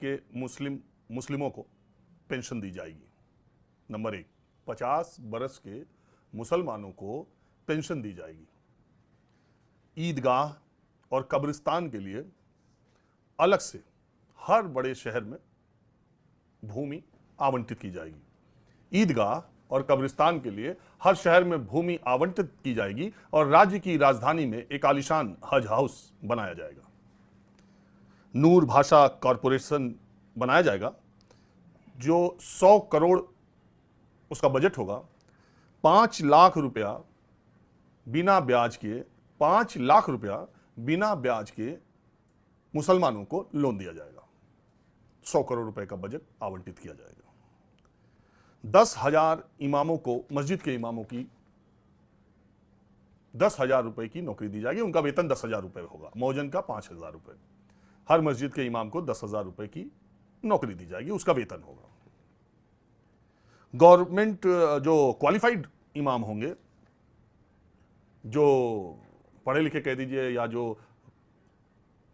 के मुस्लिमों को पेंशन दी जाएगी। नंबर 1, 50 बरस के मुसलमानों को पेंशन दी जाएगी। ईदगाह और कब्रिस्तान के लिए अलग से हर बड़े शहर में भूमि आवंटित की जाएगी। ईदगाह और कब्रिस्तान के लिए हर शहर में भूमि आवंटित की जाएगी और राज्य की राजधानी में एक आलीशान हज हाउस बनाया जाएगा। नूर भाषा कॉरपोरेशन बनाया जाएगा जो 100 करोड़ उसका बजट होगा। 5 लाख रुपया बिना ब्याज के 5 लाख रुपया बिना ब्याज के मुसलमानों को लोन दिया जाएगा। 100 करोड़ रुपए का बजट आवंटित किया जाएगा। 10,000 इमामों को, मस्जिद के इमामों की 10,000 रुपए की नौकरी दी जाएगी। उनका वेतन 10,000 रुपए होगा, मौजन का 5,000 रुपए। हर मस्जिद के इमाम को 10,000 रुपए की नौकरी दी जाएगी, उसका वेतन होगा। गवर्नमेंट जो क्वालिफाइड इमाम होंगे, जो पढ़े लिखे कह दीजिए या जो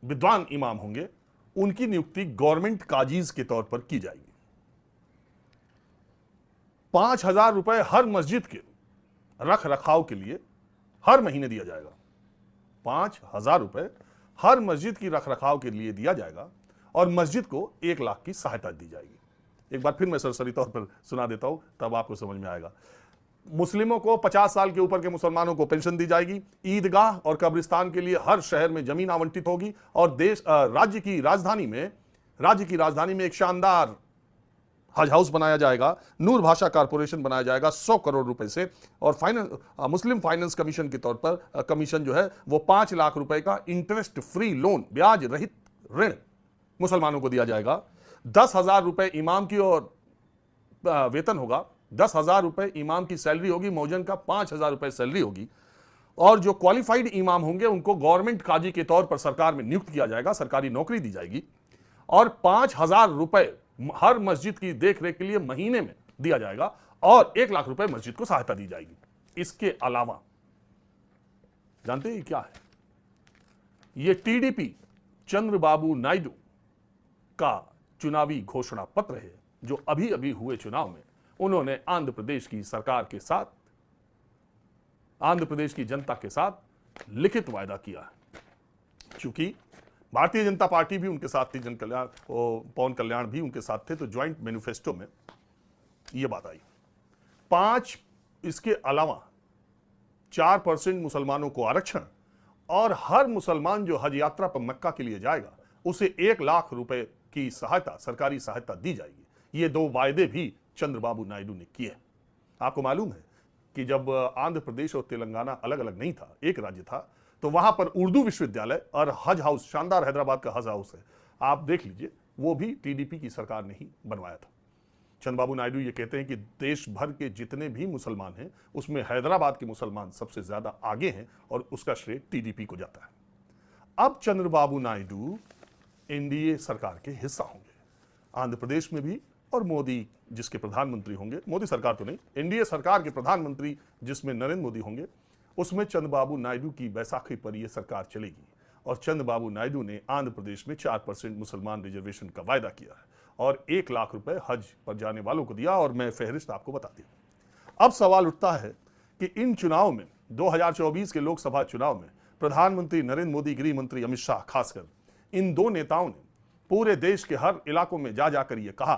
विद्वान इमाम होंगे, उनकी नियुक्ति गवर्नमेंट काजीज के तौर पर की जाएगी। 5,000 रुपए हर मस्जिद के रख रखाव के लिए हर महीने दिया जाएगा। 5,000 रुपए हर मस्जिद की रख रखाव के लिए दिया जाएगा और मस्जिद को 1 लाख की सहायता दी जाएगी। एक बार फिर मैं सरसरी तौर पर सुना देता हूं, तब आपको समझ में आएगा। मुस्लिमों को 50 साल के ऊपर के मुसलमानों को पेंशन दी जाएगी। ईदगाह और कब्रिस्तान के लिए हर शहर में जमीन आवंटित होगी और राज्य की राजधानी में एक शानदार हज हाउस बनाया जाएगा। नूर भाषा कॉरपोरेशन बनाया जाएगा 100 करोड़ रुपए से और मुस्लिम फाइनेंस कमीशन के तौर पर कमीशन जो है वो 5 लाख रुपए का इंटरेस्ट फ्री लोन, ब्याज रहित ऋण मुसलमानों को दिया जाएगा। 10,000 रुपए इमाम की और वेतन होगा। 10,000 रुपए इमाम की सैलरी होगी, मौजन का 5,000 रुपए सैलरी होगी। और जो क्वालिफाइड इमाम होंगे उनको गवर्नमेंट काजी के तौर पर सरकार में नियुक्त किया जाएगा, सरकारी नौकरी दी जाएगी और 5,000 रुपए हर मस्जिद की देखरेख के लिए महीने में दिया जाएगा और 1 लाख रुपए मस्जिद को सहायता दी जाएगी। इसके अलावा जानते हैं क्या है? यह टीडीपी चंद्रबाबू नायडू का चुनावी घोषणा पत्र है जो अभी अभी हुए चुनाव में उन्होंने आंध्र प्रदेश की सरकार के साथ, आंध्र प्रदेश की जनता के साथ लिखित वायदा किया है। क्योंकि भारतीय जनता पार्टी भी उनके साथ थी, पवन कल्याण भी उनके साथ थे, तो ज्वाइंट मैनिफेस्टो में यह बात आई। 5 इसके अलावा 4% मुसलमानों को आरक्षण और हर मुसलमान जो हज यात्रा पर मक्का के लिए जाएगा उसे 1 लाख रुपए की सहायता, सरकारी सहायता दी जाएगी। ये 2 वायदे भी चंद्रबाबू नायडू ने किए। आपको मालूम है कि जब आंध्र प्रदेश और तेलंगाना अलग अलग नहीं था, एक राज्य था, तो वहां पर उर्दू विश्वविद्यालय और हज हाउस, शानदार हैदराबाद का हज हाउस है, आप देख लीजिए, वो भी टीडीपी की सरकार ने ही बनवाया था। चंद्रबाबू नायडू ये कहते हैं कि देश भर के जितने भी मुसलमान हैं उसमें हैदराबाद के मुसलमान सबसे ज्यादा आगे हैं और उसका श्रेय टीडीपी को जाता है। अब चंद्रबाबू नायडू एनडीए सरकार के हिस्सा होंगे, आंध्र प्रदेश में भी, और मोदी जिसके प्रधानमंत्री होंगे, मोदी सरकार तो नहीं, एनडीए सरकार के प्रधानमंत्री जिसमें नरेंद्र मोदी होंगे, उसमें चंद्रबाबू नायडू की बैसाखी पर यह सरकार चलेगी। और चंद्रबाबू नायडू ने आंध्र प्रदेश में 4% मुसलमान रिजर्वेशन का वायदा किया है और 1 लाख रुपए हज पर जाने वालों को दिया, और मैं फहरिस्त आपको बता दी। अब सवाल उठता है कि इन चुनाव में, 2024 के लोकसभा चुनाव में, प्रधानमंत्री नरेंद्र मोदी, गृह मंत्री अमित शाह, खासकर इन 2 नेताओं ने पूरे देश के हर इलाकों में जा जाकर यह कहा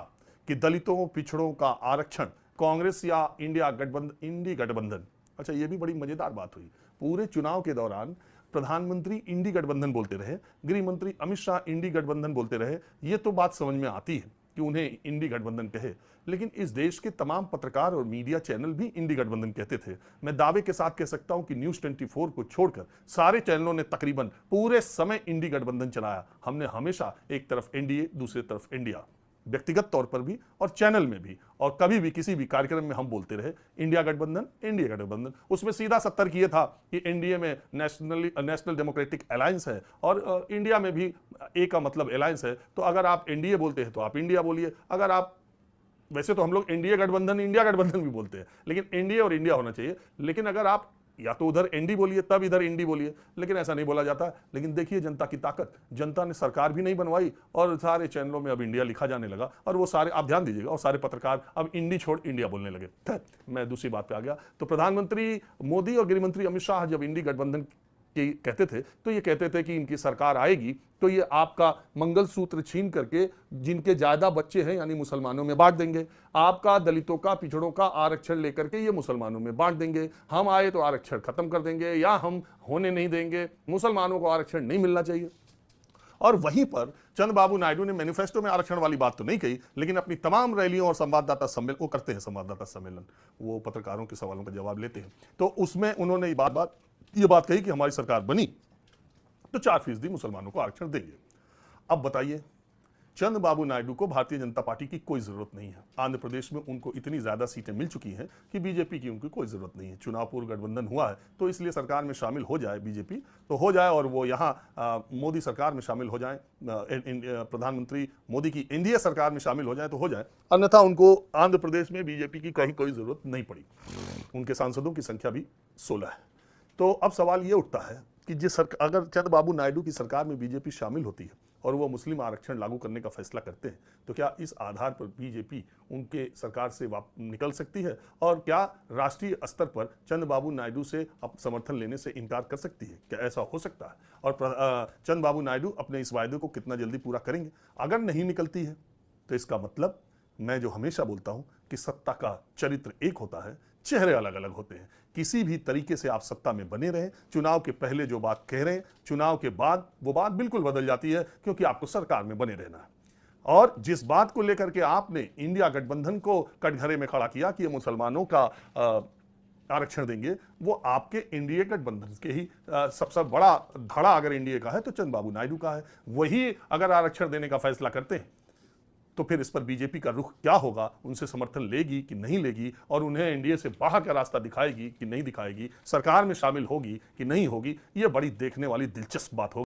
कि दलितों, पिछड़ों का आरक्षण कांग्रेस या इंडी गठबंधन, अच्छा ये भी बड़ी मजेदार बात हुई, पूरे चुनाव के दौरान प्रधानमंत्री इंडी गठबंधन बोलते रहे, गृह मंत्री अमित शाह इंडी गठबंधन बोलते रहे। ये तो बात समझ में आती है कि उन्हें इंडी गठबंधन कहे, लेकिन इस देश के तमाम पत्रकार और मीडिया चैनल भी इंडी गठबंधन कहते थे। मैं दावे के साथ कह सकता हूं कि न्यूज़ 24 को छोड़कर सारे चैनलों ने तकरीबन पूरे समय इंडी गठबंधन चलाया। हमने हमेशा एक तरफ एनडीए, दूसरी तरफ इंडिया, व्यक्तिगत तौर पर भी और चैनल में भी, और कभी भी किसी भी कार्यक्रम में हम बोलते रहे इंडिया गठबंधन, इंडिया गठबंधन। उसमें सीधा सत्तर ये था कि एनडीए में नेशनल डेमोक्रेटिक अलायंस है और इंडिया में भी ए का मतलब अलायंस है, तो अगर आप एनडीए बोलते हैं तो आप इंडिया बोलिए, अगर आप, वैसे तो हम लोग एनडीए गठबंधन, इंडिया गठबंधन भी बोलते हैं, लेकिन एनडीए और इंडिया होना चाहिए। लेकिन अगर आप या तो उधर एनडी बोलिए तब इधर इंडी बोलिए, लेकिन ऐसा नहीं बोला जाता। लेकिन देखिए जनता की ताकत, जनता ने सरकार भी नहीं बनवाई और सारे चैनलों में अब इंडिया लिखा जाने लगा, और वो सारे, आप ध्यान दीजिएगा, और सारे पत्रकार अब इंडी छोड़ इंडिया बोलने लगे। मैं दूसरी बात पे आ गया। तो प्रधानमंत्री मोदी और गृहमंत्री अमित शाह जब इंडी गठबंधन की कहते थे तो ये कहते थे कि इनकी सरकार आएगी तो ये आपका मंगलसूत्र छीन करके जिनके ज्यादा बच्चे हैं यानी मुसलमानों में बांट देंगे, आपका दलितों का पिछड़ों का आरक्षण लेकर के ये मुसलमानों में बांट देंगे, हम आए तो आरक्षण खत्म कर देंगे या हम होने नहीं देंगे, मुसलमानों को आरक्षण नहीं मिलना चाहिए। और वहीं पर चंद्रबाबू नायडू ने मैनिफेस्टो में आरक्षण वाली बात तो नहीं कही, लेकिन अपनी तमाम रैलियों और संवाददाता सम्मेलन, वो करते हैं संवाददाता सम्मेलन, वो पत्रकारों के सवालों का जवाब लेते हैं, तो उसमें उन्होंने ये बात कही कि हमारी सरकार बनी तो 4% मुसलमानों को आरक्षण देंगे। अब बताइए, चंद्रबाबू नायडू को भारतीय जनता पार्टी की कोई जरूरत नहीं है। आंध्र प्रदेश में उनको इतनी ज्यादा सीटें मिल चुकी हैं कि बीजेपी की उनकी कोई जरूरत नहीं है। चुनाव पूर्व गठबंधन हुआ है तो इसलिए सरकार में शामिल हो जाए बीजेपी तो हो जाए, और वो यहाँ मोदी सरकार में शामिल हो जाए, प्रधानमंत्री मोदी की एनडीए सरकार में शामिल हो जाए तो हो जाए, अन्यथा उनको आंध्र प्रदेश में बीजेपी की कहीं कोई जरूरत नहीं पड़ी। उनके सांसदों की संख्या भी 16 है। तो अब सवाल ये उठता है कि अगर चंद्रबाबू नायडू की सरकार में बीजेपी शामिल होती है और वो मुस्लिम आरक्षण लागू करने का फैसला करते हैं तो क्या इस आधार पर बीजेपी उनके सरकार से निकल सकती है, और क्या राष्ट्रीय स्तर पर चंद्रबाबू नायडू से समर्थन लेने से इनकार कर सकती है? क्या ऐसा हो सकता है? और चंद्रबाबू नायडू अपने इस वायदे को कितना जल्दी पूरा करेंगे? अगर नहीं निकलती है तो इसका मतलब, मैं जो हमेशा बोलता हूं कि सत्ता का चरित्र एक होता है, चेहरे अलग अलग होते हैं। किसी भी तरीके से आप सत्ता में बने रहें, चुनाव के पहले जो बात कह रहे हैं, चुनाव के बाद वो बात बिल्कुल बदल जाती है, क्योंकि आपको सरकार में बने रहना है। और जिस बात को लेकर के आपने इंडिया गठबंधन को कटघरे में खड़ा किया कि ये मुसलमानों का आरक्षण देंगे, वो आपके एनडीए गठबंधन के ही सबसे बड़ा धड़ा अगर एनडीए का है तो चंद्रबाबू नायडू का है। वही अगर आरक्षण देने का फैसला करते हैं तो फिर इस पर बीजेपी का रुख क्या होगा? उनसे समर्थन लेगी कि नहीं लेगी, और उन्हें एनडीए से बाहर का रास्ता दिखाएगी कि नहीं दिखाएगी, सरकार में शामिल होगी कि नहीं होगी? ये बड़ी देखने वाली दिलचस्प बात होगी।